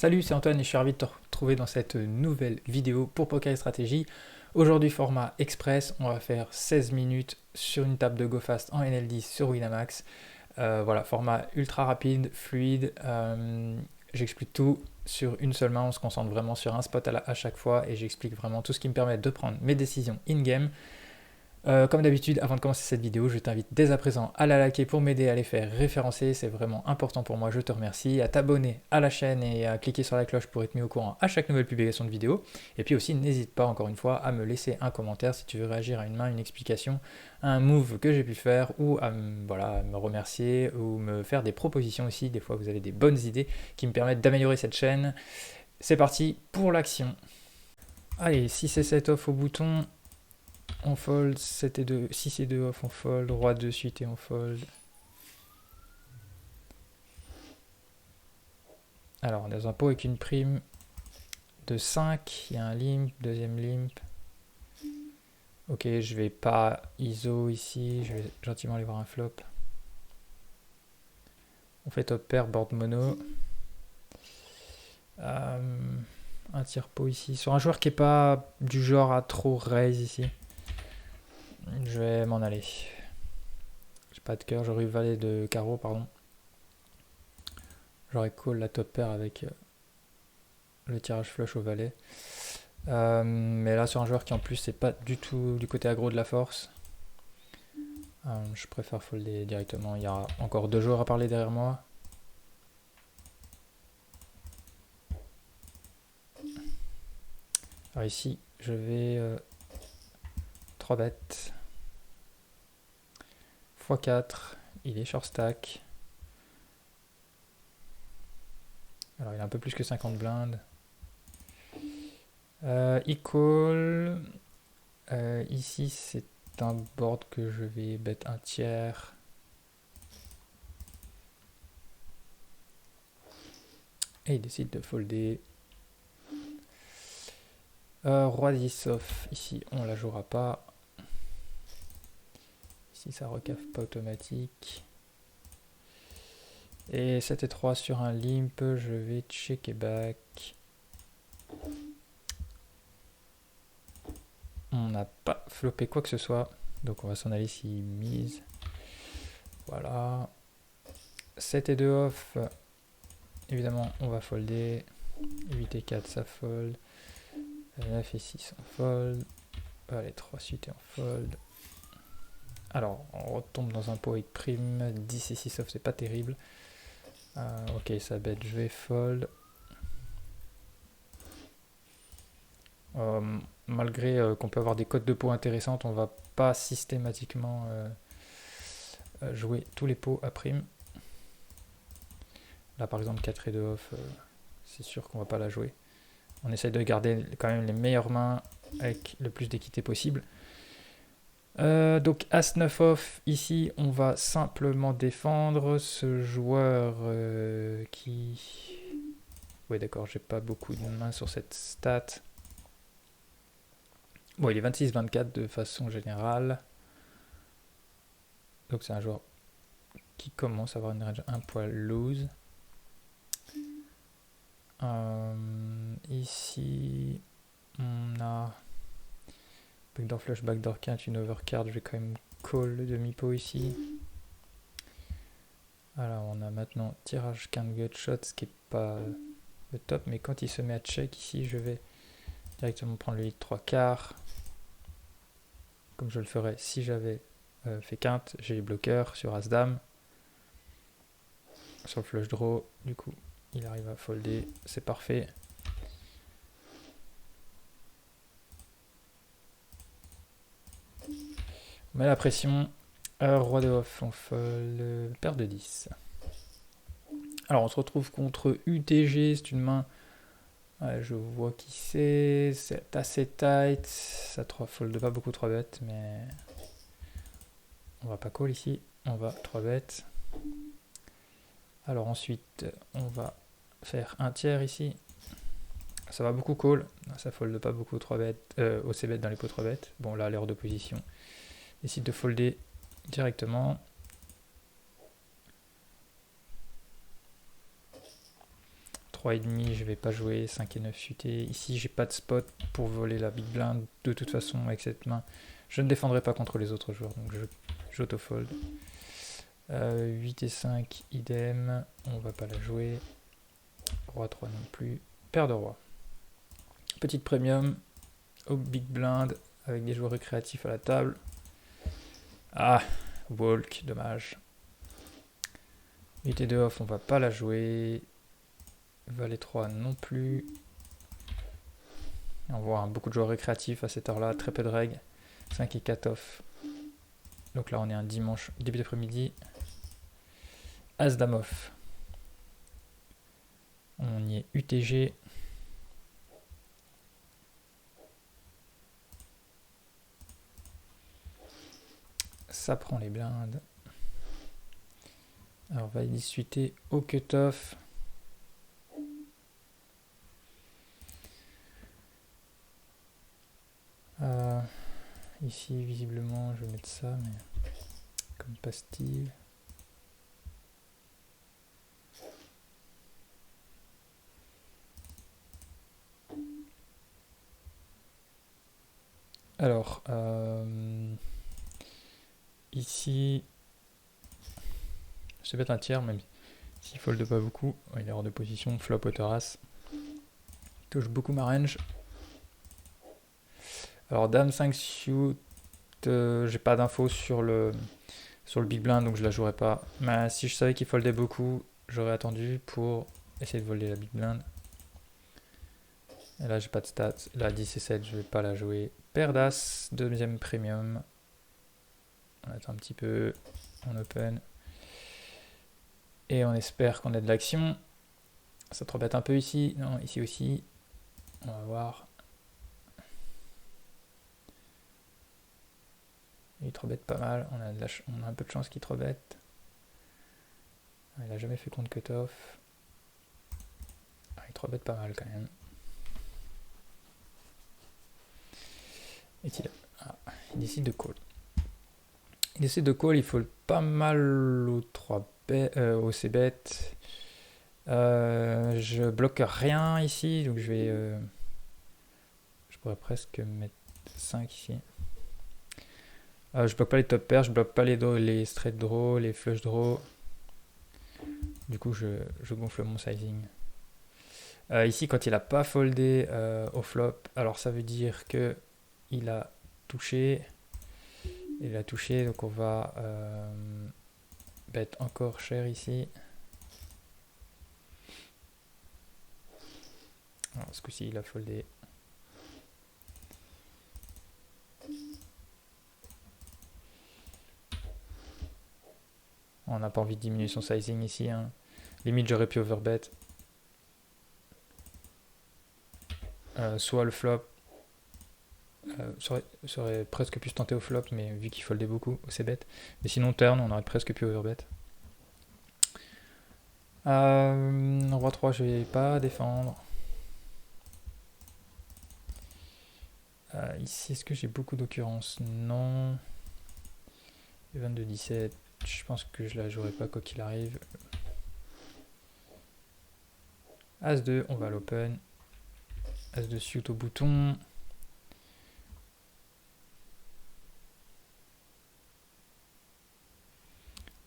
Salut, c'est Antoine et je suis ravi de te retrouver dans cette nouvelle vidéo pour Poker et Stratégie. Aujourd'hui, format express, on va faire 16 minutes sur une table de GoFast en NL10 sur Winamax. Voilà, format ultra rapide, fluide. J'explique tout sur une seule main, on se concentre vraiment sur un spot à chaque fois et j'explique vraiment tout ce qui me permet de prendre mes décisions in-game. Comme d'habitude, avant de commencer cette vidéo, je t'invite dès à présent à la liker pour m'aider à les faire référencer, c'est vraiment important pour moi, je te remercie, à t'abonner à la chaîne et à cliquer sur la cloche pour être mis au courant à chaque nouvelle publication de vidéo. Et puis aussi, n'hésite pas encore une fois à me laisser un commentaire si tu veux réagir à une main, une explication, à un move que j'ai pu faire ou à me remercier ou me faire des propositions aussi. Des fois, vous avez des bonnes idées qui me permettent d'améliorer cette chaîne. C'est parti pour l'action. Allez, 6 et 7 off au bouton. On fold, 7 et 2, 6 et 2 off, on fold, roi 2 suite et on fold. Alors, on est dans un pot avec une prime de 5, il y a un limp, deuxième limp. Ok, je vais pas ISO ici, je vais gentiment aller voir un flop. On fait top pair, board mono. Un tire pot ici, sur un joueur qui est pas du genre à trop raise ici. Je vais m'en aller. J'ai pas de cœur, j'aurais eu valet de carreau, pardon. J'aurais call la top pair avec le tirage flush au valet. Mais là sur un joueur qui en plus c'est pas du tout du côté aggro de la force, je préfère folder directement. Il y a encore deux joueurs à parler derrière moi. Alors ici je vais 3 bêtes x4, il est short stack. Alors il a un peu plus que 50 blindes. Il call. Ici c'est un board que je vais bet un tiers. Et il décide de folder. Roi 10 off, ici on la jouera pas. Ici ça recaffe pas automatique. Et 7 et 3 sur un limp, je vais check et back. On n'a pas floppé quoi que ce soit, donc on va s'en aller s'il mise. Voilà. 7 et 2 off, évidemment on va folder. 8 et 4 ça fold. 9 et 6 on fold. Allez, 3 suite et on fold. Alors on retombe dans un pot avec prime. 10 et 6 off c'est pas terrible. Ok, ça bet, je vais fold. Malgré qu'on peut avoir des cotes de pots intéressantes, on va pas systématiquement jouer tous les pots à prime. Là par exemple 4 et 2 off, c'est sûr qu'on va pas la jouer. On essaye de garder quand même les meilleures mains avec le plus d'équité possible. Donc As 9 off, ici on va simplement défendre ce joueur qui... Ouais d'accord, j'ai pas beaucoup de mains sur cette stat. Bon, il est 26-24 de façon générale. Donc c'est un joueur qui commence à avoir une range un poil loose. Ici, on a backdoor flush, backdoor quinte, une overcard. Je vais quand même call le demi-pot ici. Alors on a maintenant tirage quinte gutshot, ce qui n'est pas le top. Mais quand il se met à check ici, je vais directement prendre le lead 3 quarts. Comme je le ferais si j'avais fait quinte. J'ai les bloqueurs sur As-Dame. Sur le flush draw, du coup, il arrive à folder. C'est parfait. On met la pression. Roi de off, on fold. Paire de 10. Alors on se retrouve contre UTG, c'est une main, je vois qui c'est assez tight, ça fold pas beaucoup 3 bêtes, mais on va pas call ici, on va 3 bêtes. Alors ensuite on va faire un tiers ici, ça va beaucoup call, ça fold pas beaucoup 3 bêtes, OC bêtes dans les pots 3 bêtes, bon là l'heure d'opposition, décide de folder directement. 3,5, je vais pas jouer. 5 et 9 suités. Ici, j'ai pas de spot pour voler la big blind. De toute façon, avec cette main, je ne défendrai pas contre les autres joueurs. Donc j'auto-fold. 8 et 5, idem. On va pas la jouer. Roi 3 non plus. Paire de roi. Petite premium au big blind avec des joueurs récréatifs à la table. Ah, walk, dommage. 8 et 2 off, on va pas la jouer. Valet 3 non plus. On voit beaucoup de joueurs récréatifs à cette heure-là, très peu de règles. 5 et 4 off. Donc là, on est un dimanche, début d'après-midi. As dame off. On y est UTG. Ça prend les blindes. Alors, on va discuter au cut-off. Ici, visiblement, je vais mettre ça, mais comme pastille. Alors, ici, je vais mettre un tiers, même s'il fold pas beaucoup. Il est hors de position, flop au terrasse. Touche beaucoup ma range. Alors, dame 5 suit, j'ai pas d'infos sur le big blind, donc je la jouerai pas. Mais si je savais qu'il foldait beaucoup, j'aurais attendu pour essayer de voler la big blind. Et là, j'ai pas de stats. Là, 10 et 7, je vais pas la jouer. Paire d'as, deuxième premium. On attend un petit peu, on open. Et on espère qu'on a de l'action. Ça te rebête un peu ici. Non, ici aussi. On va voir. Il te rebête pas mal. On a un peu de chance qu'il te rebête. Il a jamais fait compte cut-off. Il te rebête pas mal quand même. Il décide de call. Il faut pas mal au 3 au c-bet. Je bloque rien ici, donc je pourrais presque mettre 5 ici. Je bloque pas les top pairs, je bloque pas les straight draw, les flush draw. Du coup, je gonfle mon sizing. Ici, quand il a pas foldé au flop, alors ça veut dire que il a touché. Il a touché, donc on va bet encore cher ici. Alors, ce coup-ci, il a foldé. On n'a pas envie de diminuer son sizing ici. Hein. Limite, j'aurais pu overbet. Soit le flop. Ça aurait presque pu se tenter au flop, mais vu qu'il foldait beaucoup, c'est bête. Mais sinon, turn, on aurait presque pu overbet. Roi 3, je vais pas défendre. Ici, est-ce que j'ai beaucoup d'occurrences? Non. 22-17, je pense que je la jouerai pas quoi qu'il arrive. As-2, on va à l'open. As-2 suit au bouton.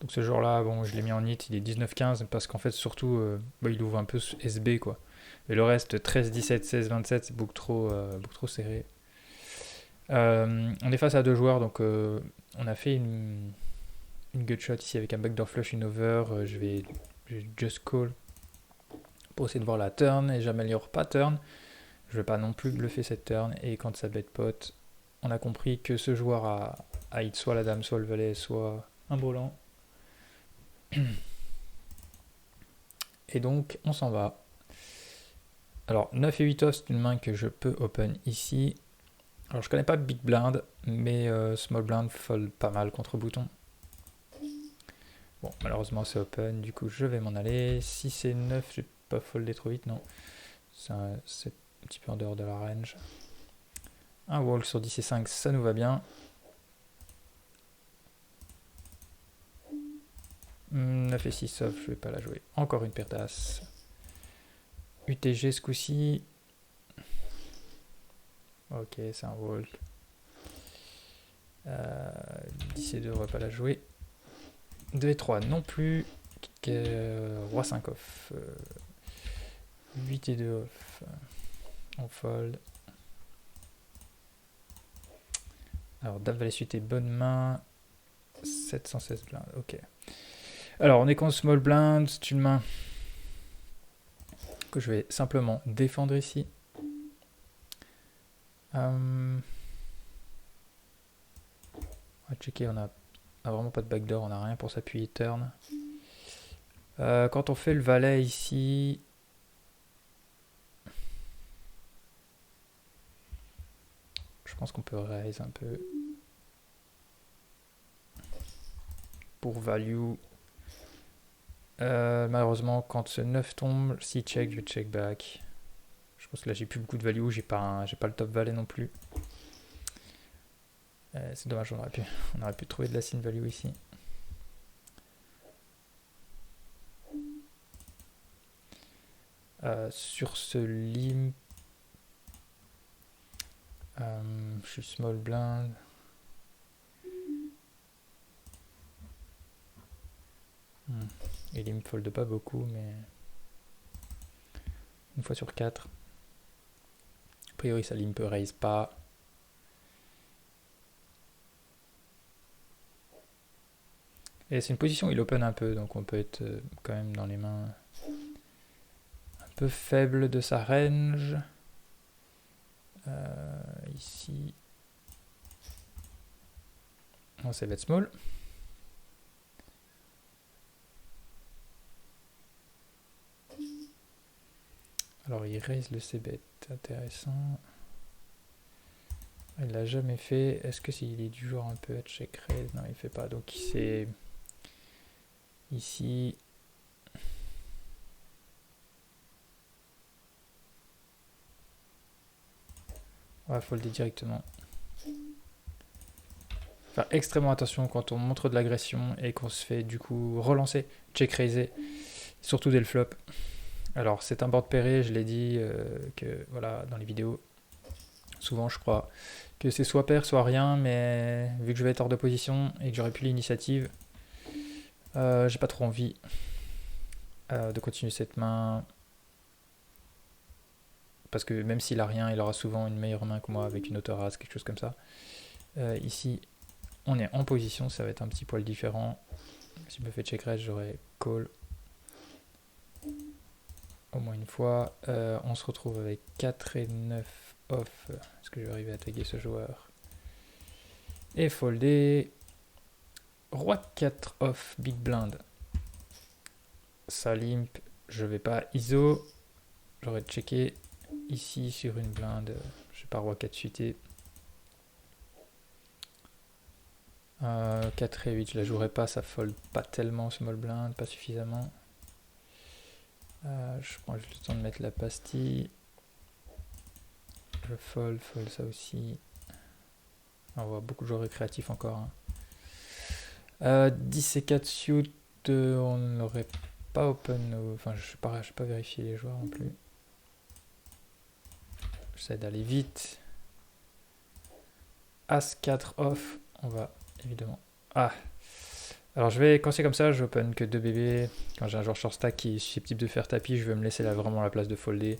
Donc ce jour-là, bon, je l'ai mis en hit, il est 19-15 parce qu'en fait, surtout, il ouvre un peu SB quoi. Et le reste, 13-17, 16-27, c'est beaucoup trop serré. On est face à deux joueurs, donc on a fait une gutshot ici avec un backdoor flush, une over. Je vais just call pour essayer de voir la turn et j'améliore pas turn. Je vais pas non plus bluffer cette turn. Et quand ça bet pot, on a compris que ce joueur a hit soit la dame, soit le valet, soit un brelan. Et donc on s'en va. Alors 9 et 8 off, c'est une main que je peux open ici. Alors je connais pas big blind, mais small blind fold pas mal contre bouton. Bon, malheureusement c'est open, du coup je vais m'en aller. Si c'est 9, je vais pas folder trop vite, non. C'est un petit peu en dehors de la range. Un wall sur 10 et 5, ça nous va bien. 9 et 6 off, je vais pas la jouer. Encore une paire d'as. UTG ce coup-ci. Ok, c'est un walk. 10 et 2, on va pas la jouer. 2 et 3 non plus. Roi 5 off. 8 et 2 off. On fold. Alors, Dame Valet suité, bonne main. 716 blindes, ok. Alors, on est contre small blind. C'est une main que je vais simplement défendre ici. On va checker, on a vraiment pas de backdoor, on a rien pour s'appuyer turn. Quand on fait le valet ici, je pense qu'on peut raise un peu pour value. Malheureusement, quand ce 9 tombe, si check, je vais check back. Je pense que là j'ai plus beaucoup de value, j'ai pas le top valet non plus. C'est dommage, on aurait pu trouver de la sin value ici. Sur ce limp, je suis small blind. Et il me fold pas beaucoup, mais une fois sur 4. A priori, ça limp raise pas. Et c'est une position où il open un peu, donc on peut être quand même dans les mains un peu faibles de sa range. Ici, on sait bet small. Alors il raise le c-bet, intéressant. Il l'a jamais fait. Est-ce que s'il est du genre un peu à check raise? Non, il fait pas. Donc c'est ici. On va folder directement. Faire extrêmement attention quand on montre de l'agression et qu'on se fait du coup relancer, check raiser, surtout dès le flop. Alors c'est un board pairé, je l'ai dit que voilà dans les vidéos. Souvent je crois que c'est soit pair soit rien, mais vu que je vais être hors de position et que j'aurai plus l'initiative, j'ai pas trop envie de continuer cette main. Parce que même s'il a rien, il aura souvent une meilleure main que moi avec une auto-raise, quelque chose comme ça. Ici, on est en position, ça va être un petit poil différent. Si je me fais check raise, j'aurai call. Au moins une fois. On se retrouve avec 4 et 9 off. Est-ce que je vais arriver à taguer ce joueur? Et folder. Roi 4 off, big blind. Ça limp, je vais pas ISO. J'aurais checké ici sur une blinde. Je sais pas, roi 4 suité. 4 et 8, je la jouerai pas, ça fold pas tellement small blind, pas suffisamment. Je prends juste le temps de mettre la pastille. Je fold ça aussi. On voit beaucoup de joueurs récréatifs encore. 10 et 4 suit, on n'aurait pas open. Enfin, je n'ai pas vérifié les joueurs non plus. J'essaie d'aller vite. As 4 off, on va évidemment. Ah! Alors quand c'est comme ça, je open que 2 bébés. Quand j'ai un joueur short stack qui est susceptible de faire tapis, je vais me laisser là vraiment la place de folder.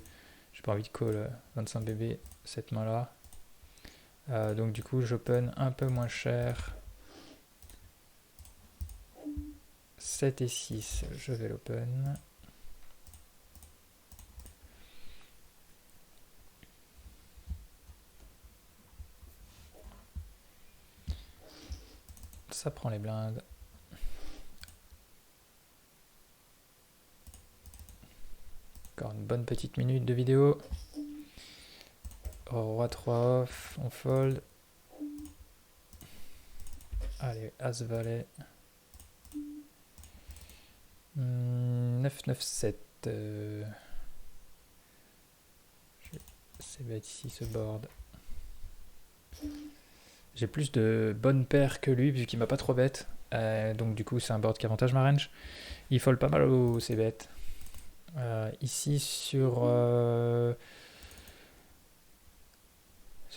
J'ai pas envie de call 25 bébés cette main là. Donc du coup j'open un peu moins cher. 7 et 6, je vais l'open. Ça prend les blindes. Encore une bonne petite minute de vidéo. Roi 3 off, on fold. Allez, As Valet. 9, 9, 7. C'est bête ici ce board. J'ai plus de bonnes paires que lui, vu qu'il m'a pas trop bête. Donc du coup, c'est un board qui avantage ma range. Il fold pas mal au c-bet. Ici sur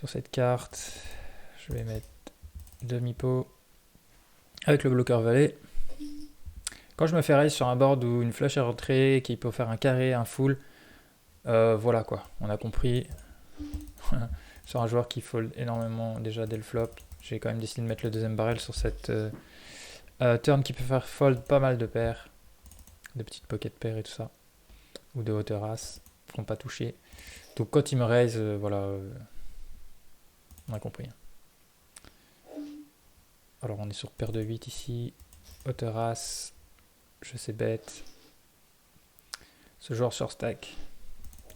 cette carte, je vais mettre demi-pot avec le bloqueur valet. Quand je me fais raise sur un board où une flush est rentrée, qui peut faire un carré, un full, voilà quoi, on a compris. Sur un joueur qui fold énormément déjà dès le flop, j'ai quand même décidé de mettre le deuxième barrel sur cette turn qui peut faire fold pas mal de paires, de petites pocket paires et tout ça, ou de hauteur as, qu'on pas touché. Donc quand il me raise, voilà, on a compris. Alors on est sur paire de 8 ici, hauteur as, je sais bête. Ce joueur sur stack,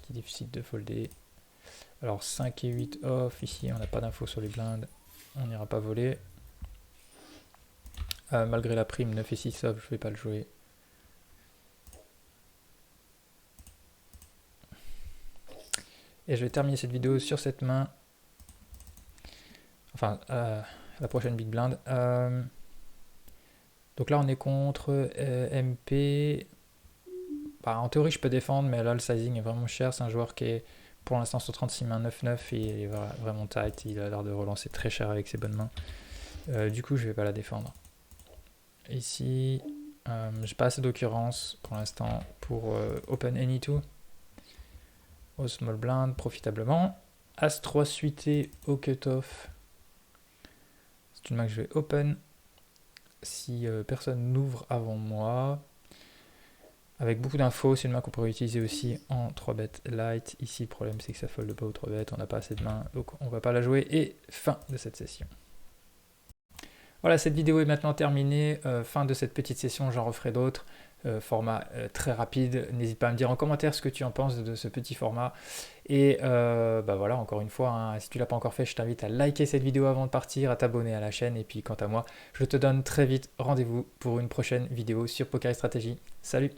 qui est difficile de folder. Alors 5 et 8 off, ici on n'a pas d'infos sur les blindes, on n'ira pas voler. Malgré la prime 9 et 6 off, je vais pas le jouer. Et je vais terminer cette vidéo sur cette main. Enfin, la prochaine big blind. Donc là on est contre MP. Bah, en théorie je peux défendre, mais là le sizing est vraiment cher. C'est un joueur qui est pour l'instant sur 36 mains 9-9 et il est vraiment tight. Il a l'air de relancer très cher avec ses bonnes mains. Du coup je vais pas la défendre. Ici, j'ai pas assez d'occurrence pour l'instant pour open any two. Au small blind profitablement. As 3 suité au cutoff. C'est une main que je vais open si personne n'ouvre avant moi. Avec beaucoup d'infos, c'est une main qu'on pourrait utiliser aussi en 3 bet light. Ici, le problème c'est que ça fold pas au 3 bet, on n'a pas assez de mains, donc on va pas la jouer. Et fin de cette session. Voilà, cette vidéo est maintenant terminée. Fin de cette petite session, j'en referai d'autres. Format très rapide. N'hésite pas à me dire en commentaire ce que tu en penses de ce petit format. Et bah voilà, encore une fois, hein, si tu ne l'as pas encore fait, je t'invite à liker cette vidéo avant de partir, à t'abonner à la chaîne. Et puis quant à moi, je te donne très vite rendez-vous pour une prochaine vidéo sur Poker et Stratégie. Salut!